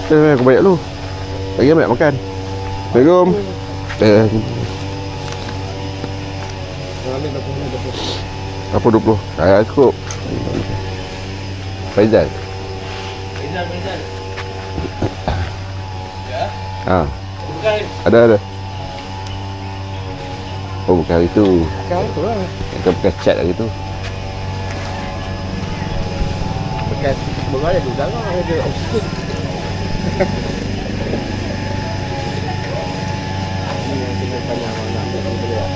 Aku bayar dulu. Lagi banyak makan. Assalamualaikum. Apa 20? Cukup. Faizal. Ya? Ada. Oh, bukan hari tu. Bukan tu lah. Yang bekas cat hari tu. Bekas sebenarnya ada dalam ada oksigen. Ini yang kena tanya mana nak boleh.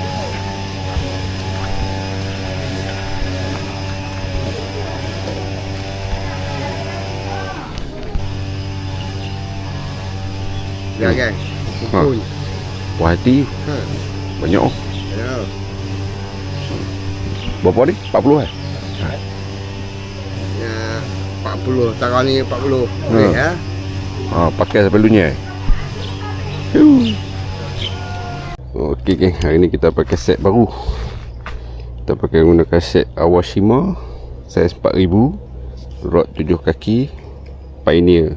Ya kan? Kumpul. Puas hati. Banyak. Ya. Berapa ni? 40 Ya 40. Sekarang ni 40. Boleh ya. Pakai sampai lunyai. Okey geng, hari ni kita pakai set baru. Kita pakai menggunakan set Awashima saiz 4000, rod 7 kaki Pioneer.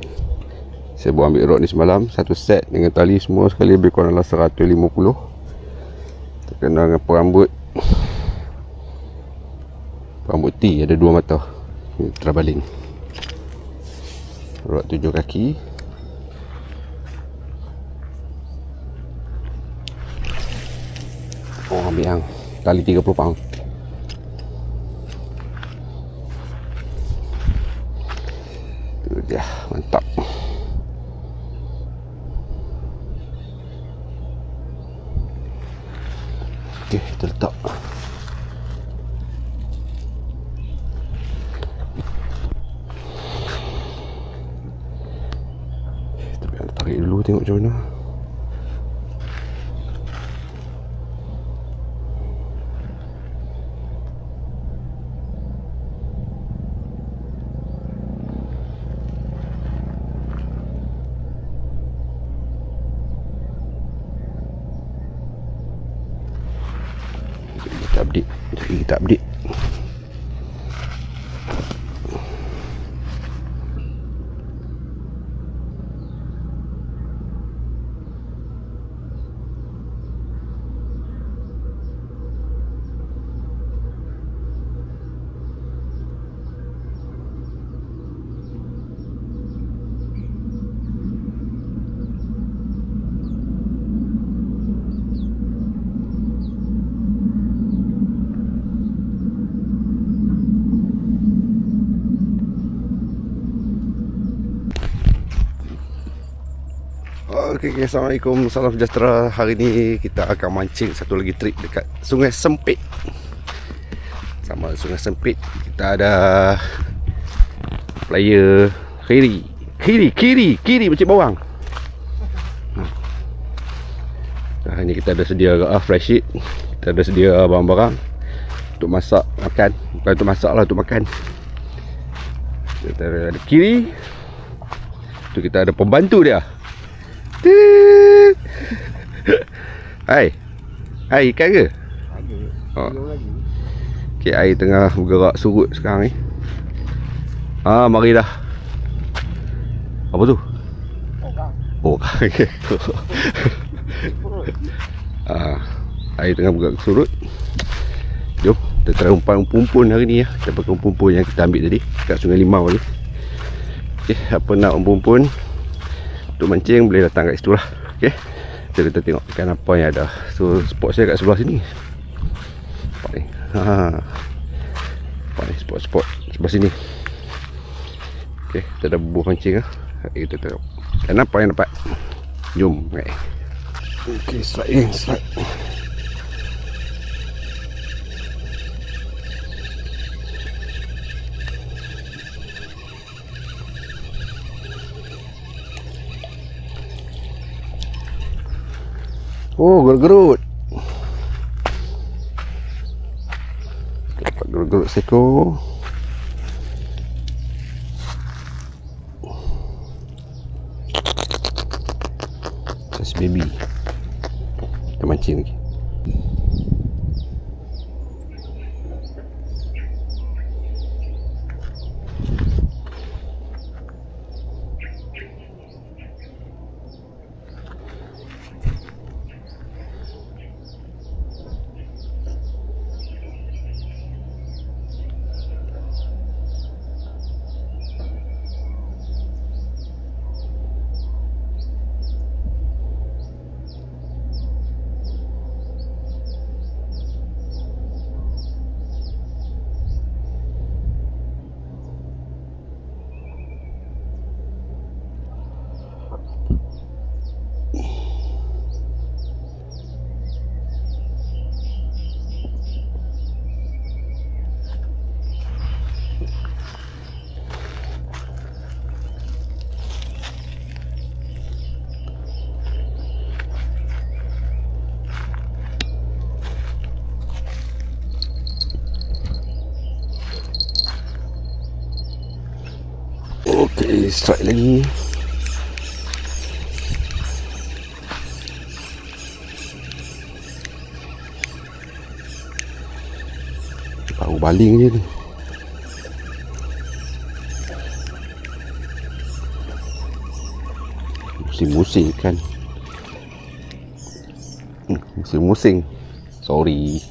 Saya buat ambil rod ni semalam, satu set dengan tali semua sekali lebih kurang dalam 150. Terkena dengan perambut T, ada 2 mata. Ni traveling. Rod 7 kaki. Oh, ambil yang tali 30 pound. Tu dia, mantap. Okey, kita letak. Tapi nak tarik dulu tengok macam mana. Kita update. Okay, Assalamualaikum, salam sejahtera. Hari ni kita akan mancing satu lagi trip dekat Sungai Sempit. Sama Sungai Sempit, kita ada player kiri macam bawang. Hari ni kita ada sedia fresh sheet. Kita ada sedia barang-barang untuk masak, makan. Bukan untuk masak lah, untuk makan. Kita ada kiri. Tu kita ada pembantu dia. Hai ikan ke? Ada. Okay, air tengah bergerak surut sekarang ni. Marilah. Apa tu? Orang. Air tengah bergerak surut. Jom kita try umpan umpan hari ni ya. Kita pakai umpan yang kita ambil tadi kat Sungai Limau ni. Okay, apa nak umpan untuk mancing boleh datang kat situ lah. Okay, kita tengok ikan apa yang ada. So spot saya kat sebelah sini. Nampak ni. Nampak ni spot sebelah sini. Okay, kita dah bubuh mancing lah. Kita tengok ikan apa yang dapat. Jom. Okay, slide. Oh, gerut-gerut. Dapat gerut-gerut seekor. Just baby. Kita mancing lagi. Okay, strike lagi. Baru baling je ni. Musim-musim kan. Musim-musim. Sorry.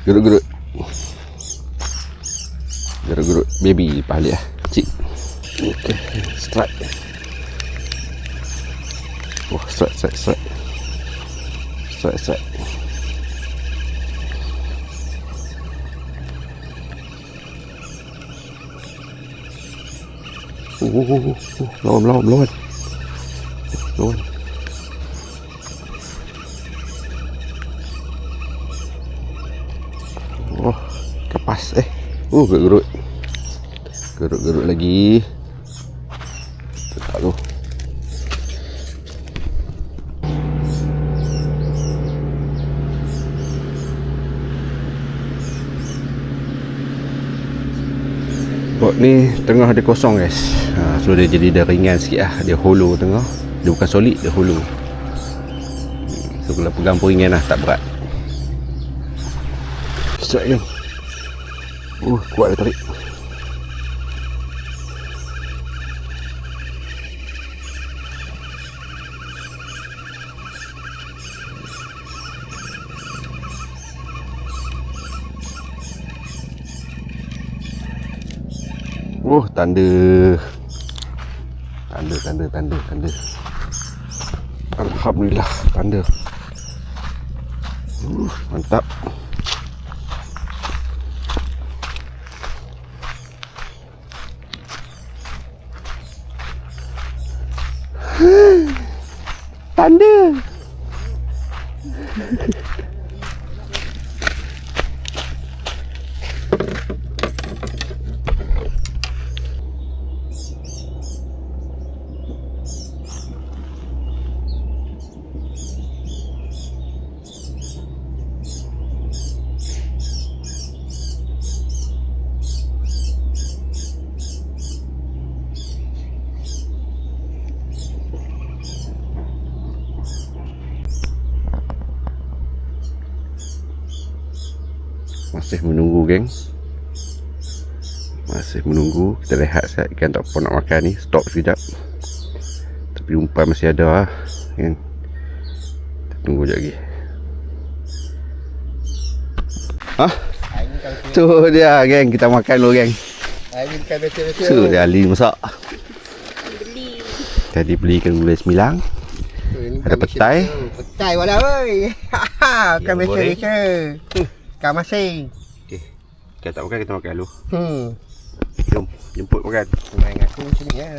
Gerut-gerut. Gerut-gerut baby balik lah. Kecil. Okay, strike. Wah, strike. Strike. Lawan. Oh, kapas. Gerut-gerut lagi. Tak tu. Bot ni tengah dia kosong guys. So dia jadi dah ringan sikit lah. Dia hollow tengah. Dia bukan solid, dia hollow. So kalau pegang pun ringan lah, tak berat. Strike je. Kuat dia tarik. Tanda. Alhamdulillah, tanda. Mantap. Tanda. Masih menunggu geng. Kita rehat sekejap. Ikan tak apa nak makan ni. Stop sekejap. Tapi umpan masih ada lah kan? Kita tunggu sekejap lagi. Tu dia geng. Kita makan dulu geng. Ikan betul-betul. Tu dia Ali masak. Tadi beli ikan gulai semilang. Ada petai. Petai wala oi. Ikan betul-betul. Ikan masin. Okay. Kita tak makan, kita makan dulu. Jom, jemput makan. Main aku macam ni ya.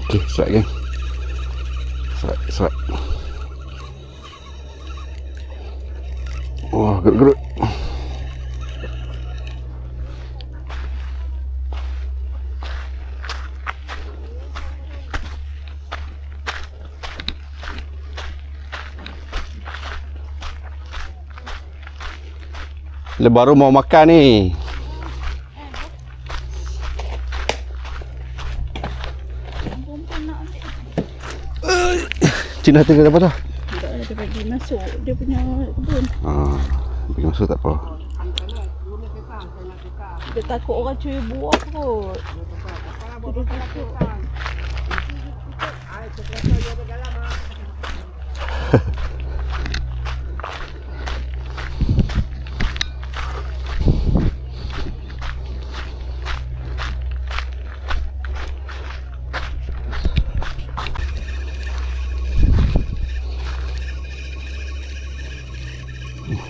Okay, strike geng. Strike. Wah, gerut-gerut. Baru mau makan ni. Cina tengah dapat dah? Tak ada, dia bagi masuk dia punya kebun. Bagi masuk tak apa. Dia takut orang curi buah kot. Dia takut.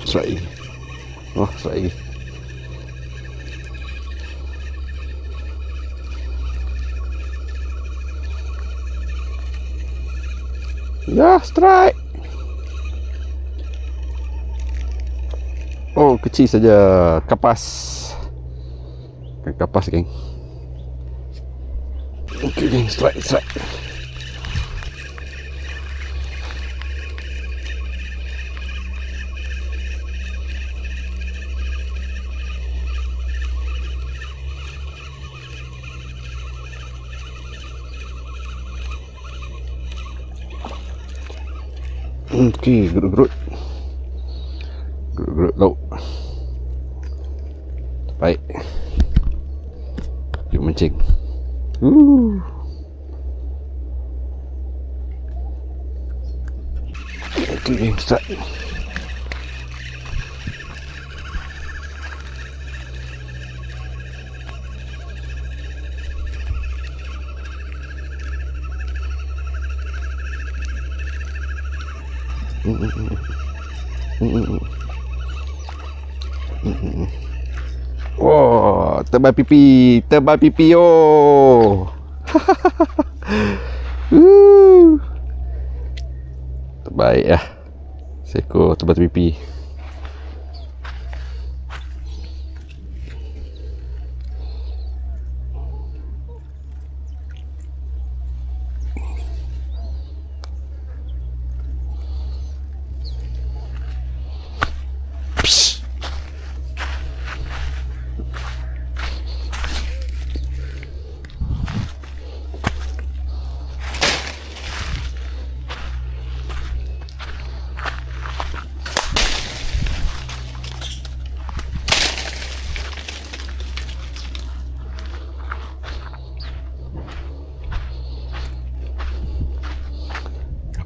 Strike lagi. Strike lagi. Dah, strike. Oh, kecil saja. Kapas. Kapas, geng. Okay, geng. Strike. Okay, gerut-gerut lauk. Baik. Yuk mancing. Okay, start. Oh, tebal pipi yo. Terbaik lah. Seekor tebal pipi.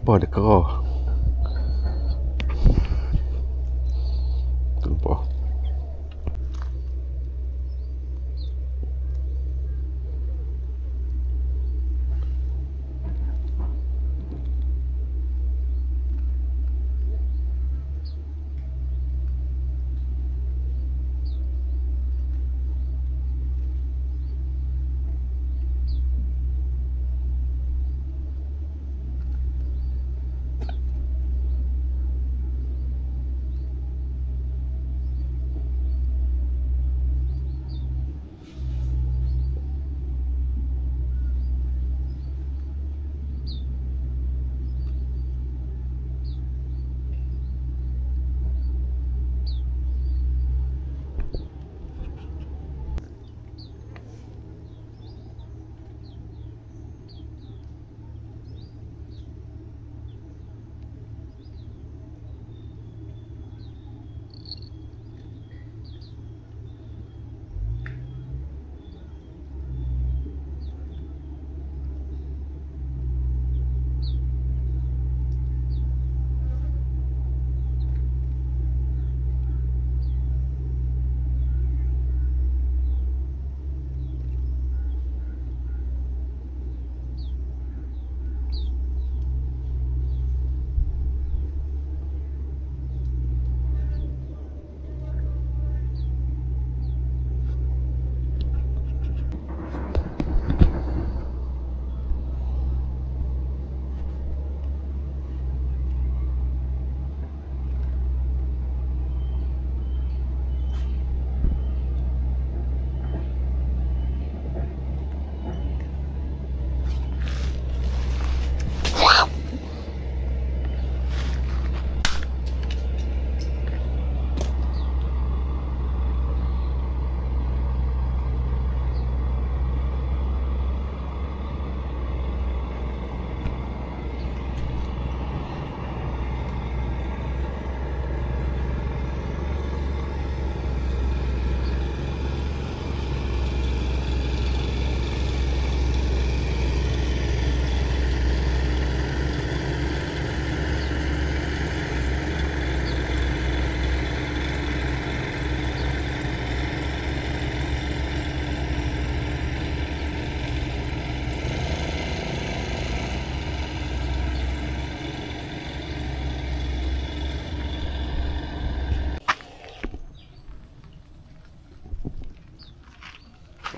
Apa ada kerah? Tumpah.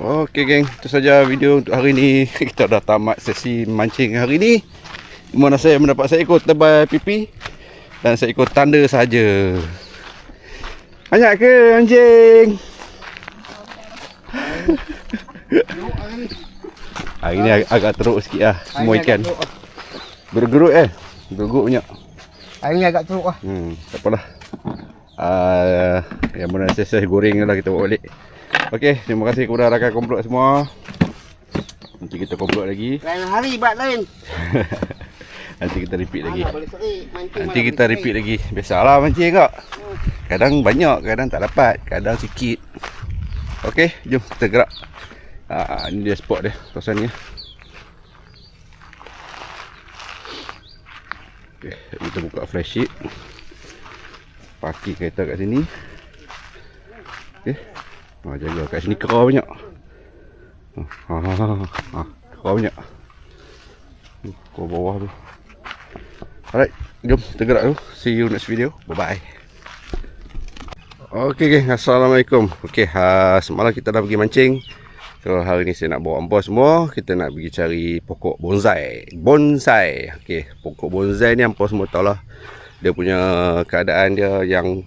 Okey geng, itu saja video untuk hari ni. Kita dah tamat sesi mancing hari ni. Mana saya mendapat seekor tebal pipi dan seekor tanda saja. Banyak ke anjing? Hari ni agak teruk sikit lah semua ikan. Gerut-gerut gerut banyak. Hari ni agak teruk lah. Tak apalah. Yang mana saya goreng lah kita bawa balik. Okey, terima kasih kepada rakan komplot semua. Nanti kita komplot lagi. Lain hari buat lain. Nanti kita repeat lagi. Boleh serik. Mancing Nanti malam kita boleh repeat lagi. Biasalah mancing kak. Kadang banyak, kadang tak dapat, kadang sikit. Okey, jom kita gerak. Ini dia spot dia, kawasan ni. Okay, kita buka flash sheet. Parking kereta kat sini. Okay. Jaga kat sini kerah banyak. Kerah banyak. Kerah bawah tu. Alright, jom kita gerak dulu. See you next video. Bye-bye. Okay geng, Assalamualaikum. Okay, semalam kita dah pergi mancing. So hari ni saya nak bawa ampau semua. Kita nak pergi cari pokok bonsai. Okay, pokok bonsai ni ampau semua tahu lah. Dia punya keadaan dia yang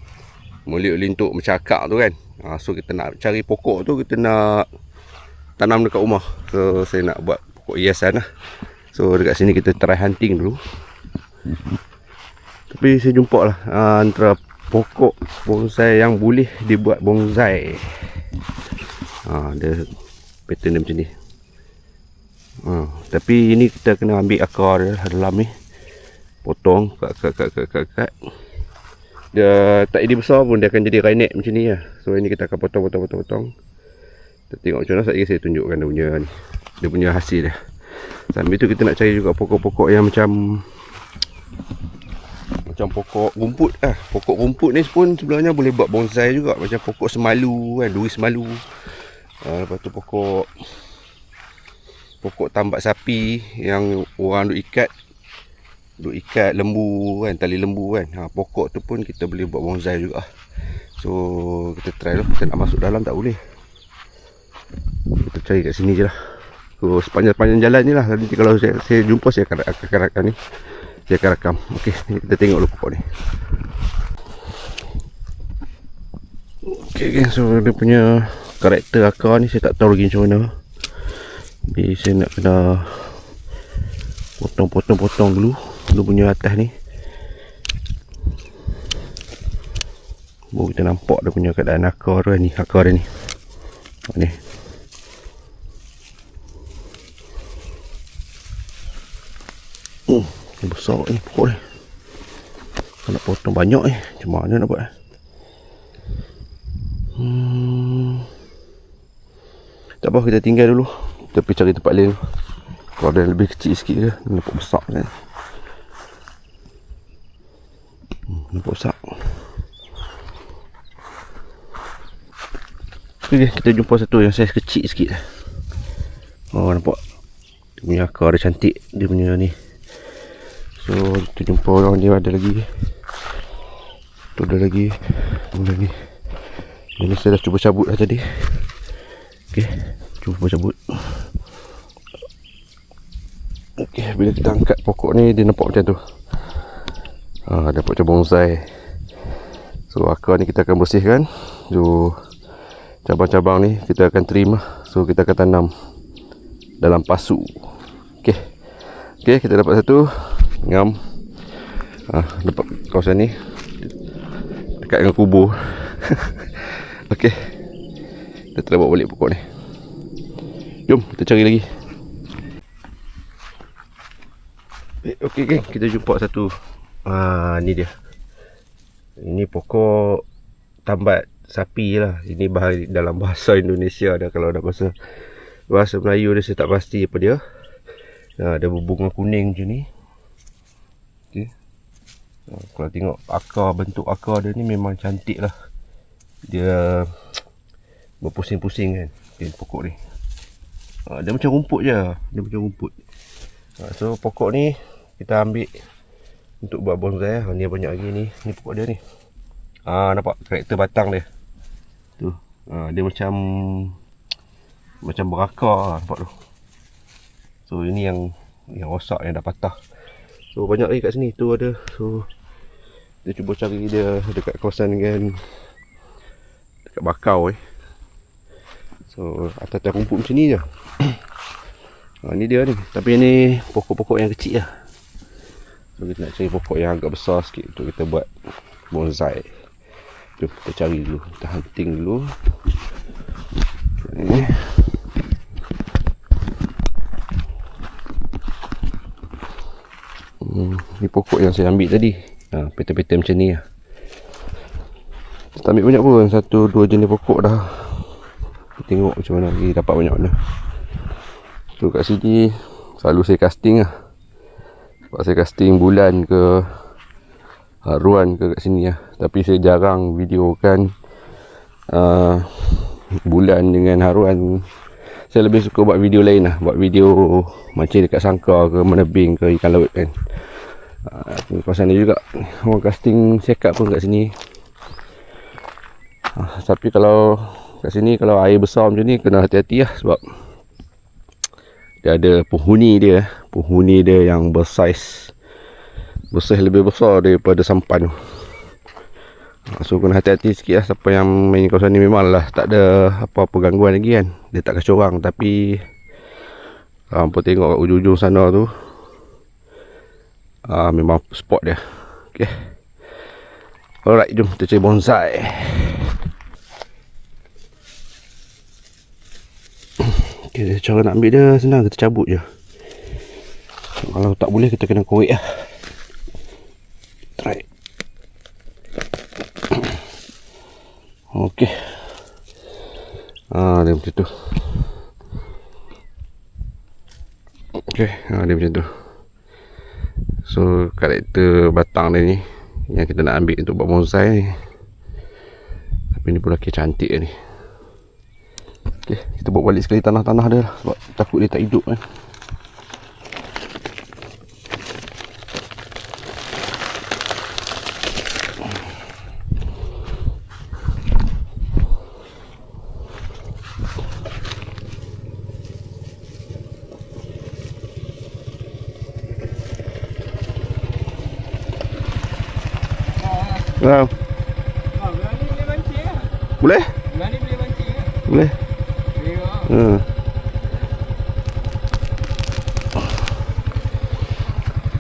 meliuk-lintuk mencakap tu kan. So kita nak cari pokok tu, kita nak tanam dekat rumah. So saya nak buat pokok hiasan lah. So dekat sini kita try hunting dulu. Tapi saya jumpa lah antara pokok bonsai yang boleh dibuat bonsai. Dia pattern dia macam ni. Tapi ini kita kena ambil akar dia dalam ni. Potong, kat. Dia tak jadi besar pun dia akan jadi rainet macam ni lah. So ini kita akan potong. Kita tengok macam mana. Saya tunjukkan dia punya ni. Dia punya hasil dia. Sambil tu kita nak cari juga pokok-pokok yang macam pokok rumput lah. Pokok rumput ni pun sebenarnya boleh buat bonsai juga. Macam pokok semalu kan, duri semalu. Lepas tu pokok tambat sapi yang orang duk ikat lembu kan, tali lembu kan. Pokok tu pun kita boleh buat bonsai juga. So kita try lah. Kita nak masuk dalam tak boleh. Kita cari kat sini je lah. So sepanjang jalan ni lah. Nanti kalau saya jumpa, saya akan rakam ni. Saya akan rakam. Okey, kita tengok dulu pokok ni. Okey geng, so dia punya karakter akar ni saya tak tahu lagi macam mana. Jadi saya nak kena potong dulu dia punya atas ni. Baru kita nampak dia punya keadaan akar dia ni. Akar dia ni. Ni. Besar ni pokok ni. Nak potong banyak ni. Macam mana nak buat? Tak apa, kita tinggal dulu. Kita pergi cari tempat lain. Kalau ada lebih kecil sikit ke, nampak besar kan. Nampak besar. Okay, kita jumpa satu yang saiz kecil sikit. Nampak. Dia punya akar dia cantik. Dia punya ni. So kita jumpa orang dia ada lagi. Tu ada lagi. Mula ni. Ini saya dah cuba cabut dah tadi. Okay, cuba cabut. Okay, bila kita angkat pokok ni, dia nampak macam tu. Dia nampak macam bonsai. So akar ni kita akan bersihkan. So cabang-cabang ni kita akan trim lah. So kita akan tanam dalam pasu. Okay, kita dapat satu ngam. Dapat kawasan ni dekat dengan kubur. Okey, kita try bawa balik pokok ni. Jom kita cari lagi. Okey geng, kita jumpa satu. Ni dia. Ini pokok tambat sapi lah. Ini dalam bahasa Indonesia dah. Kalau dah bahasa Melayu dia saya tak pasti apa dia. Ada berbunga kuning macam ni. Okay. Kalau tengok bentuk akar dia ni memang cantik lah. Dia berpusing-pusing kan. Okay, pokok ni. Dia macam rumput je. So pokok ni kita ambil untuk buat bonsai. Ni banyak lagi ni. Ni pokok dia ni. Nampak karakter batang dia. Tu. Dia macam berakar. Nampak tu. So ini yang rosak, yang dah patah. So banyak lagi kat sini. Tu ada. So kita cuba cari dia dekat kawasan dengan dekat bakau So atas-atas rumput macam ni je. Ni dia ni. Tapi ni pokok-pokok yang kecil lah. So kita nak cari pokok yang agak besar sikit untuk kita buat bonsai. Jom kita cari dulu. Kita hunting dulu. Ni pokok yang saya ambil tadi. Petal-petal macam ni lah. Kita ambil banyak pun. 1-2 jenis pokok dah. Kita tengok macam mana lagi dapat banyak mana. So kat sini selalu saya casting lah. Sebab saya casting bulan ke haruan ke kat sini lah. Tapi saya jarang videokan bulan dengan haruan. Saya lebih suka buat video lain lah. Buat video macam dekat sangkar ke menebing ke ikan laut kan. Kawasan ni juga orang casting cekap pun kat sini. Tapi kalau kat sini kalau air besar macam ni kena hati-hati lah. Sebab dia ada penghuni dia. Penghuni dia yang bersaiz lebih besar daripada sampan tu. So kena hati-hati sikit lah. Siapa yang main kawasan ni memang lah tak ada apa-apa gangguan lagi kan. Dia tak kacau orang. Tapi hampa tengok kat ujung-ujung sana tu, memang spot dia. Okay. Alright, jom kita cari bonsai. Okay, cara nak ambil dia senang. Kita cabut je. Kalau tak boleh kita kena korek lah. Try. Okay. Dia macam tu. Okay, dia macam tu. So karakter batang dia ni yang kita nak ambil untuk buat bonsai ni. Tapi ni pun lagi cantik ni. Okay, kita bawa balik sekali tanah-tanah dia lah. Sebab takut dia tak hidup kan. Boleh? Boleh.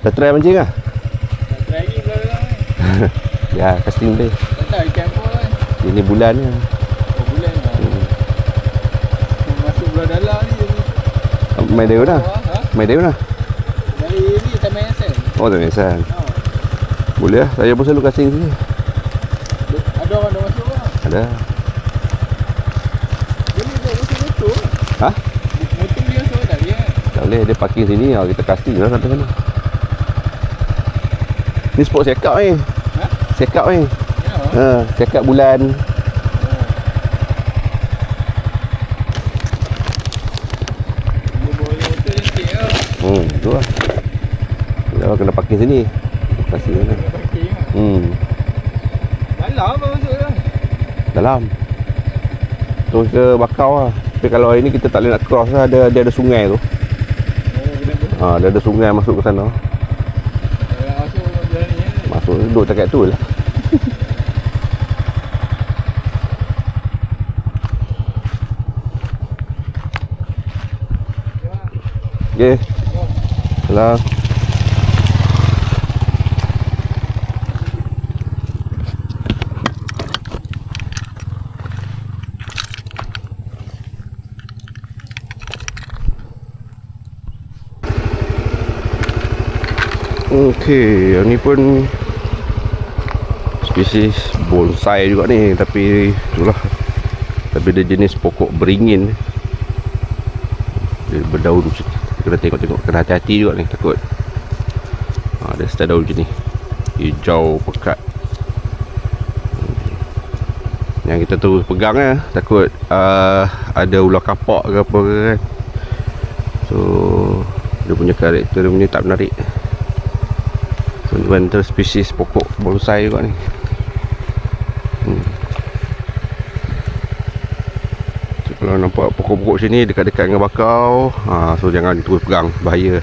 Dah try mancing lah? Tak try lagi belakang. Ya, casting boleh. Tak tahu ikan apa kan. Ini bulan ni. Bulan lah. Masuk belah dalam ni. Main dia mana? Main dia mana? Dari ni Taman Yayasan. Oh, Taman Yayasan. Boleh lah. Saya pun selalu casting sini. Ada orang dah masuk lah. Ada. Dia ni buat motor lah. Ha? Motor dia masuk tak dia? Tak boleh. Dia parking sini. Kita casting lah sampai sana. Ni spot sekap ni. Ha? Sekap ni. Ya. Sekap bulan. Dia bawa motor cantik lah. Tu lah. Dia kena parking sini. Casting sana. Parking lah. Dalam apa masuk lah? Dalam. Terus ke bakau lah. Tapi kalau hari ni kita tak boleh nak cross lah. Dia ada sungai tu. Dia ada sungai masuk ke sana. Masuk jalan ni. Masuk duduk dekat tu lah. Okay. Salam. Okey, yang ni pun spesies bonsai juga ni. Tapi itulah. Tapi dia jenis pokok beringin. Dia berdaun macam ni. Kena tengok-tengok. Kena hati-hati juga ni. Takut dia start daun macam ni. Hijau pekat. Yang kita terus pegang lah. Takut ada ular kapak ke apa ke kan. So dia punya karakter dia punya tak menarik. Antara spesies pokok bonsai juga ni. So, kalau nampak pokok-pokok sini dekat-dekat dengan bakau, so jangan terus pegang, bahaya.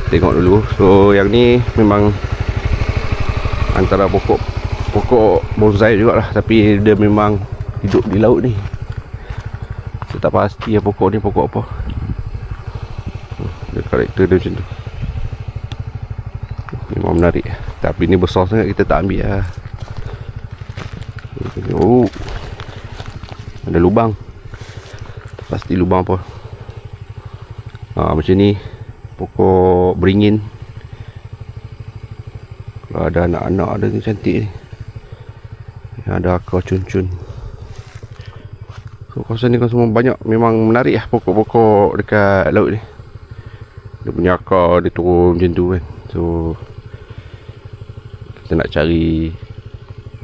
tengok dulu. So yang ni memang antara pokok bonsai jugalah, tapi dia memang hidup di laut ni. Saya tak pasti pokok ni pokok apa. Dia karakter dia macam tu. Memang menarik. Tapi ni besar sangat, kita tak ambil lah. Oh, ada lubang. Pasti lubang apa. Macam ni pokok beringin. Kalau ada anak-anak ada ni cantik ni. Ada akar cun-cun. So kawasan ni kan semua banyak. Memang menarik lah pokok-pokok dekat laut ni. Dia punya akar dia turun macam tu kan. So kita nak cari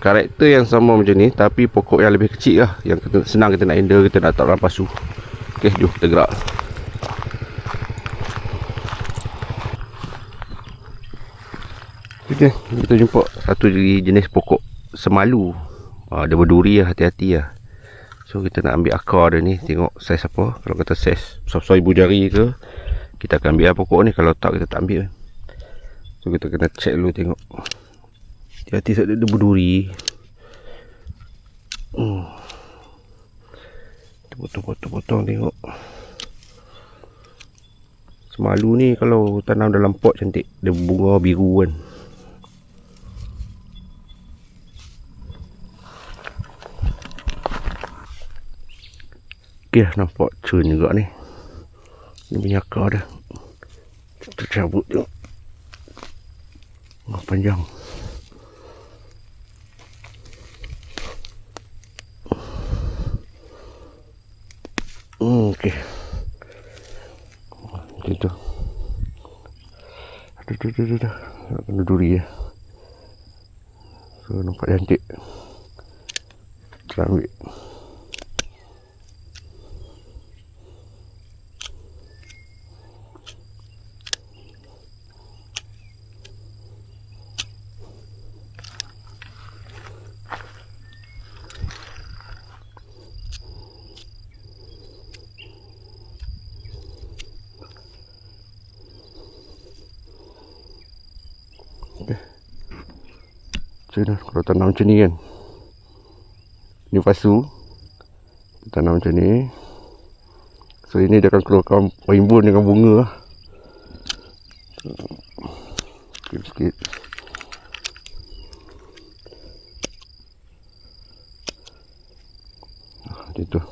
karakter yang sama macam ni, tapi pokok yang lebih kecil lah, yang senang kita nak handle, kita nak letak dalam pasu. Ok, jom kita gerak. Ok, kita jumpa satu jenis pokok semalu. Dia berduri lah, hati-hati lah. So kita nak ambil akar dia ni, tengok saiz apa. Kalau kata saiz besar-besar ibu jari ke, kita akan ambil lah pokok ni. Kalau tak, kita tak ambil. So kita kena check dulu, tengok hati-hati sebab dia berduri. Potong-potong tengok. Semalu ni kalau tanam dalam pot cantik, dia bunga biru kan. Ok, nampak cun juga ni. Ni punya akar dia. Kita cabut tengok. Panjang. Ok. Macam tu. Aduh. Kena duri ya. So nampak cantik. Kita ambil. Macam mana kalau tanam macam ni kan. Ni pasu. Tanam macam ni. So ini dia akan keluarkan rimbun dengan bunga. Sikit-sikit. Macam tu.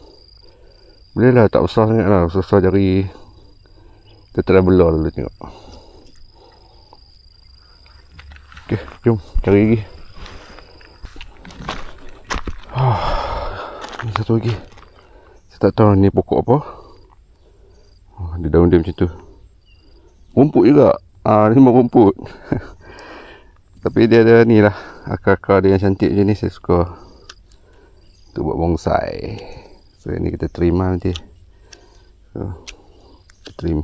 Boleh lah, tak besar sangat lah. Besar jari. Kita try belah dulu tengok. Ok, jom cari lagi. Ni satu lagi. Saya tak tahu ni pokok apa. Ada daun dia macam tu. Rumput juga. Ni semua rumput. Tapi dia ada ni lah, akar-akar dia yang cantik macam ni, saya suka. Untuk buat bonsai. So ni kita trim lah nanti. So kita trim.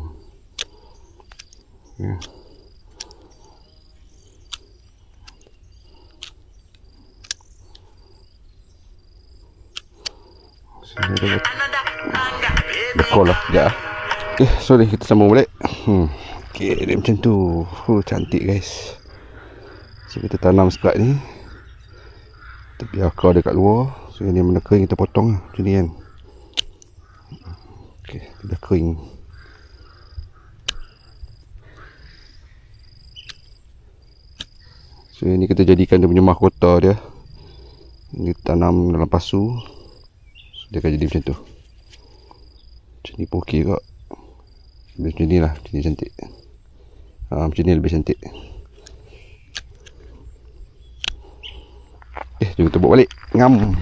Dekor lah sekejap lah. Okay, sorry, kita sambung balik. Okay, dia macam tu. Cantik guys. So kita tanam sekat ni. Tapi akar dia kat luar. So yang ni mana kering kita potong lah. Macam ni kan. Okay, dah kering. So yang ni kita jadikan dia punya mahkota dia. Ini tanam dalam pasu. Dia akan jadi macam tu. Macam ni pun okey kot. Macam ni lah. Macam ni cantik. Macam ni lebih cantik. Jom kita bawa balik. Ngam.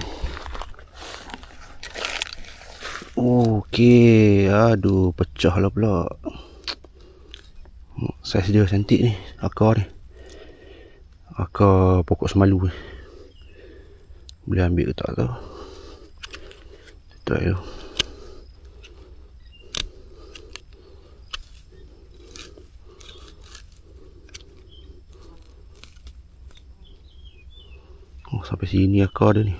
Okey. Aduh, pecah lah pula. Saiz dia cantik ni. Akar ni. Akar pokok semalu ni. Boleh ambil ke tak tahu. Try tu. Sampai sini akar dia ni.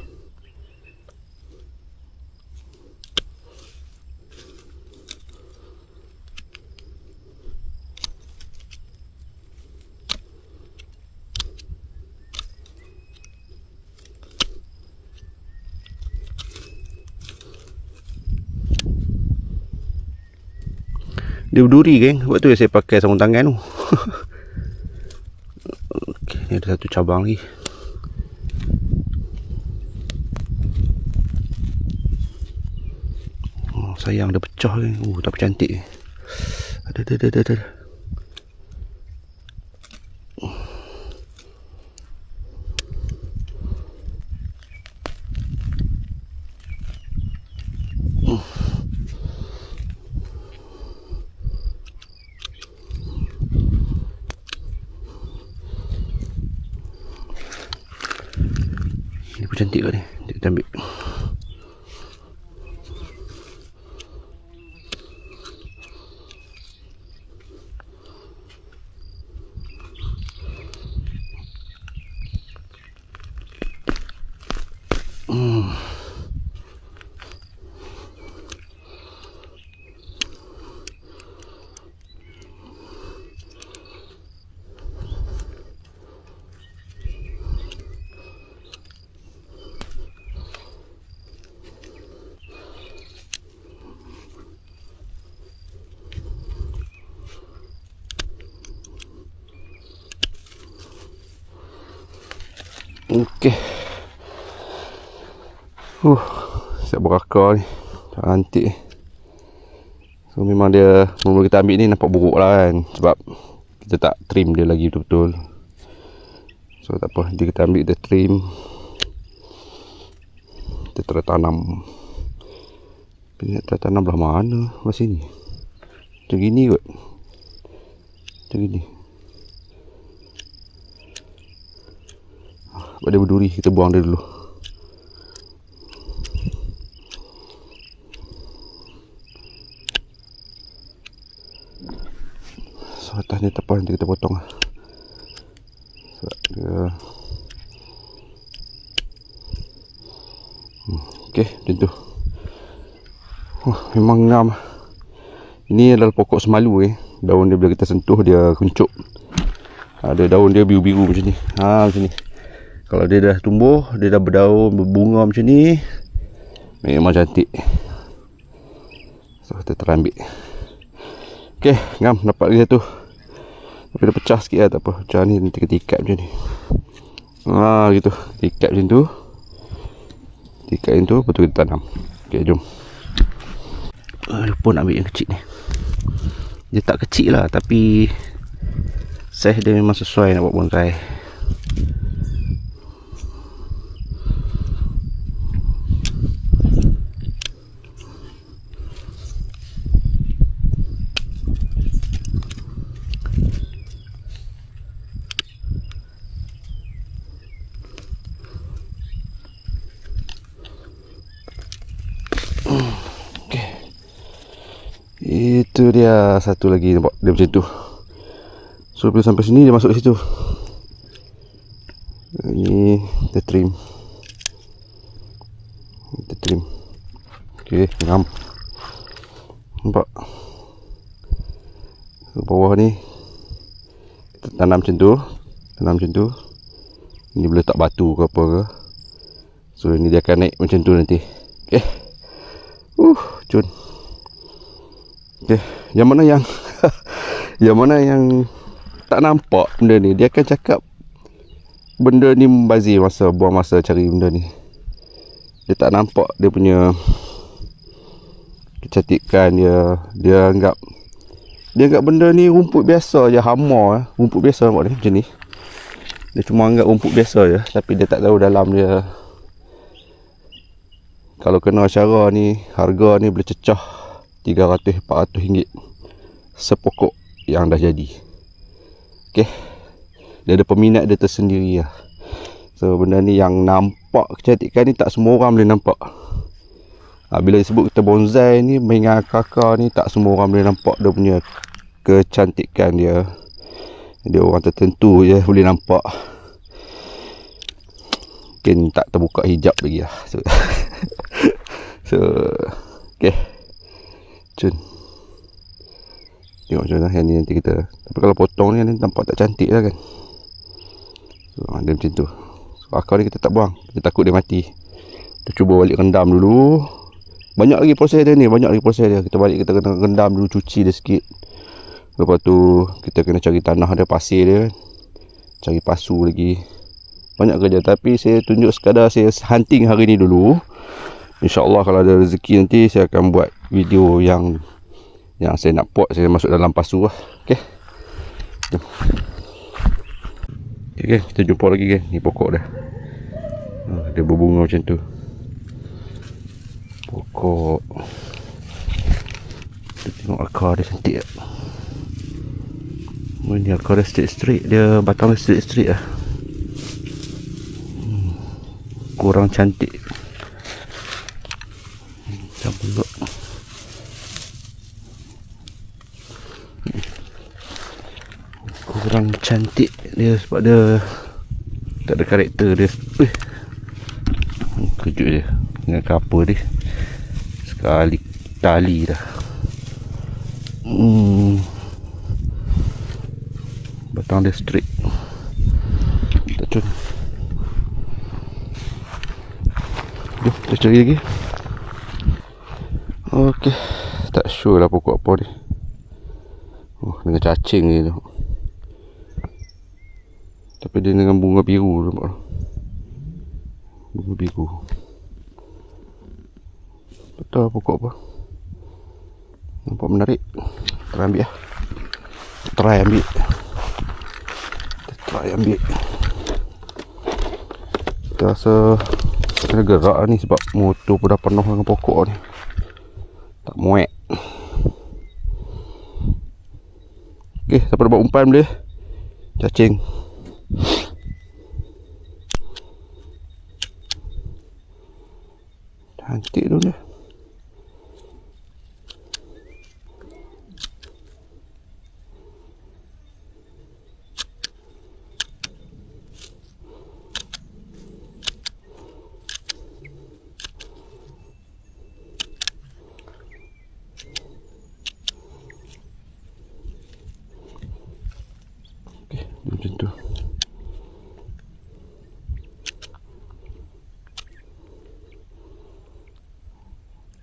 Dia berduri geng. Sebab tu saya pakai sarung tangan tu. Okay, ni ada satu cabang lagi. Oh, sayang dah pecah geng. Tapi cantik. Ada. Ni pun cantik kat ni. Kita ambil. Okey. Siap berakar ni. Cantik. So memang dia, mula kita ambil ni nampak buruk lah kan. Sebab kita tak trim dia lagi betul-betul. So tak apa, dia kita ambil, kita trim. Kita terus tanam. Kita tanam belah mana? Belah sini. Macam gini kot. Macam gini. Sebab dia berduri, kita buang dia dulu. So atas ni tak apa, nanti kita potong lah. Sebab dia okey, macam tu. Memang ngam. Ini adalah pokok semalu Daun dia bila kita sentuh dia kuncup. Ada daun dia biru-biru macam ni. Macam ni. Kalau dia dah tumbuh, dia dah berdaun, berbunga macam ni, memang cantik. So kita terambil. Okey, ngam dapat lagi satu. Tapi dah pecah sikit lah, tak apa. Macam ni nanti kita ikat macam ni. Gitu. Ikat macam tu. Ikat macam tu, lepas tu kita tanam. Okey, jom. Lupa nak ambil yang kecil ni. Dia tak kecil lah, tapi size dia memang sesuai nak buat bonsai. Itu dia satu lagi, nampak dia macam tu. So bila sampai sini dia masuk situ. Ini kita trim. Kita trim. Okey, ngam. Nampak. Ke bawah ni kita tanam macam tu. Tanam macam tu. Ini boleh tak batu ke apa ke. So ini dia akan naik macam tu nanti. Okey. Cun. Okey, yang mana yang yang mana yang tak nampak benda ni, dia akan cakap benda ni membazir masa, buang masa cari benda ni. Dia tak nampak dia punya kecantikan dia. Dia anggap benda ni rumput biasa je, hama rumput biasa, nampak dia macam ni. Dia cuma anggap rumput biasa je, tapi dia tak tahu dalam dia. Kalau kena asyara ni, harga ni boleh cecah 300-400 ringgit sepokok yang dah jadi. Okey, dia ada peminat dia tersendiri lah. So benda ni yang nampak kecantikan ni tak semua orang boleh nampak. Bila disebut kita bonsai ni, dengan kakak ni, tak semua orang boleh nampak dia punya kecantikan dia. Dia orang tertentu je boleh nampak. Mungkin tak terbuka hijab lagi lah. So okey, cun. Tengok macam mana yang ni nanti kita. Tapi kalau potong ni nampak tak cantik lah kan. So dia macam tu. So akar ni kita tak buang, kita takut dia mati. Kita cuba balik rendam dulu. Banyak lagi proses dia ni, banyak lagi proses dia. Kita balik, kita kena rendam dulu, cuci dia sikit. Lepas tu kita kena cari tanah dia, pasir dia, cari pasu lagi. Banyak kerja, tapi saya tunjuk sekadar saya hunting hari ni dulu. InsyaAllah kalau ada rezeki nanti saya akan buat video yang saya nak pot, saya masuk dalam pasu lah. Okay, jom. Okay, kita jumpa lagi kan. Ni pokok dia, dia berbunga macam tu. Pokok, kita tengok akar dia cantik tak? Ni akar dia straight, dia batang dia straight lah. Kurang cantik. Macam pulak. Kurang cantik dia sebab dia tak ada karakter dia. Kejut dia dengan kapur dia. Sekali tali dah. Batang dia straight. Tak cun. Jom kita cari lagi. Okey, tak sure lah pokok apa ni. Dengan cacing ni tu. Tapi dia dengan bunga biru, nampak? Bunga biru. Betul pokok apa? Nampak menarik. Try ambil lah. Try ambil. Kita rasa kena gerak ni sebab motor pun dah penuh dengan pokok ni. Tak muat. Okey, siapa dapat umpan boleh? Cacing. Cantik tu dia. Macam tu.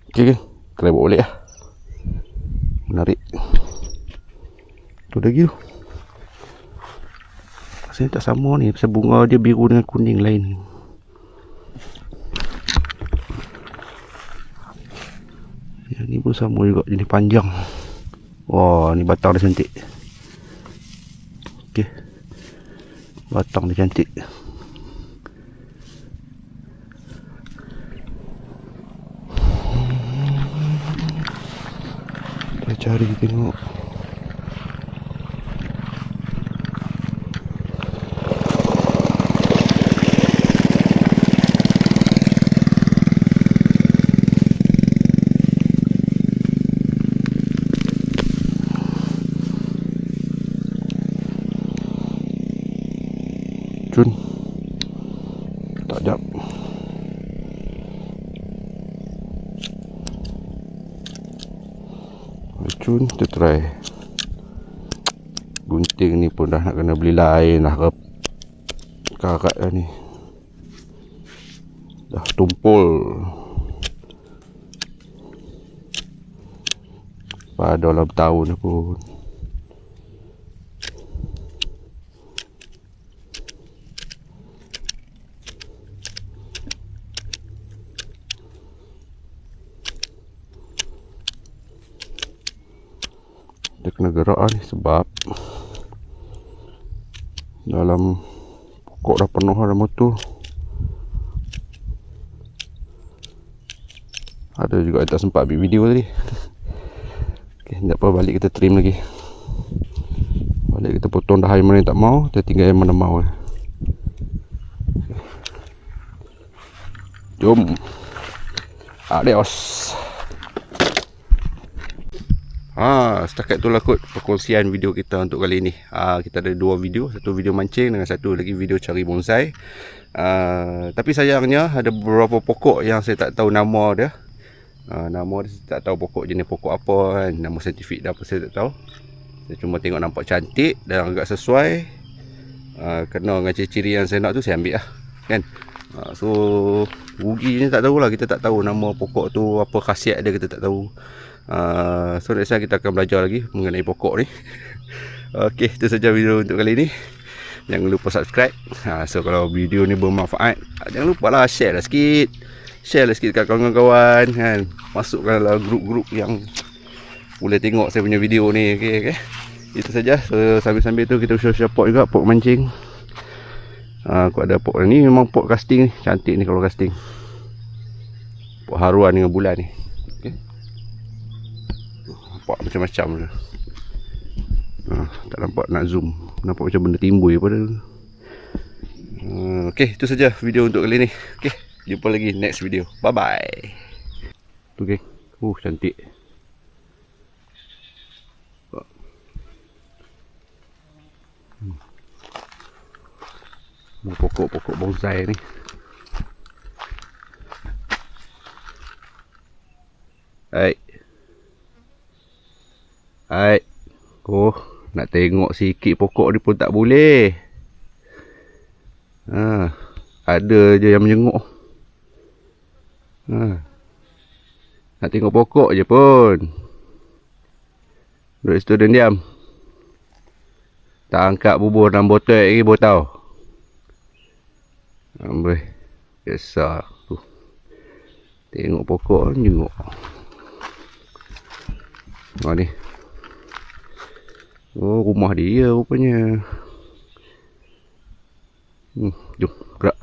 Okay, kena bawa balik lah. Menarik. Tu lagi tu. Rasanya tak sama ni, pasal bunga dia biru dengan kuning lain. Yang ni pun sama juga, jenis panjang. Wah, ni batang dia cantik. Okay, batang dia cantik. Kita cari tengok. Cun, tak jap. Cun, kita try. Gunting ni pun dah nak kena beli lain lah. Karat dah ni. Dah tumpul. Pada dalam tahun pun. Dia kena gerak ni sebab dalam pokok dah penuh dalam motor. Ada juga yang tak sempat ambil video tadi. Okay, tak apa, balik kita trim lagi. Balik kita potong dahan mana yang tak mau, kita tinggal yang mana mau. Jom. Adios. Setakat itulah kot perkongsian video kita untuk kali ni. Kita ada dua video, satu video mancing dengan satu lagi video cari bonsai. Tapi sayangnya ada beberapa pokok yang saya tak tahu nama dia. Nama dia saya tak tahu pokok jenis pokok apa kan, nama saintifik dia apa saya tak tahu. Saya cuma tengok nampak cantik dan agak sesuai. Kena dengan ciri-ciri yang saya nak tu, saya ambil lah kan. So ruginya tak tahulah, kita tak tahu nama pokok tu apa khasiat dia, kita tak tahu. So next time kita akan belajar lagi mengenai pokok ni. Okey, itu saja video untuk kali ni. Jangan lupa subscribe. So kalau video ni bermanfaat, jangan lupa lah share lah sikit. Share lah sikit dekat kawan-kawan kan. Masukkan dalam grup-grup yang boleh tengok saya punya video ni. Okay. Itu saja. So sambil-sambil tu kita show pot juga, pot mancing. Aku ada pot ni, memang pot casting ni. Cantik ni kalau casting. Pot haruan dengan bulan ni. Okay. Nampak macam-macam tu. Tak nampak nak zoom. Nampak macam benda timbul pada. Okay, itu saja video untuk kali ni. Okay, jumpa lagi next video. Bye bye. Tu geng. Cantik. Pokok-pokok bonsai ni. Hai. Nak tengok sikit pokok ni pun tak boleh. Ada je yang menjenguk. Nak tengok pokok je pun. Duduk situ dan diam. Tak angkat bubur dalam botol lagi botol. Amboi. Biasa. Tengok pokok jenguk. Ni. Rumah dia rupanya. Jom gerak.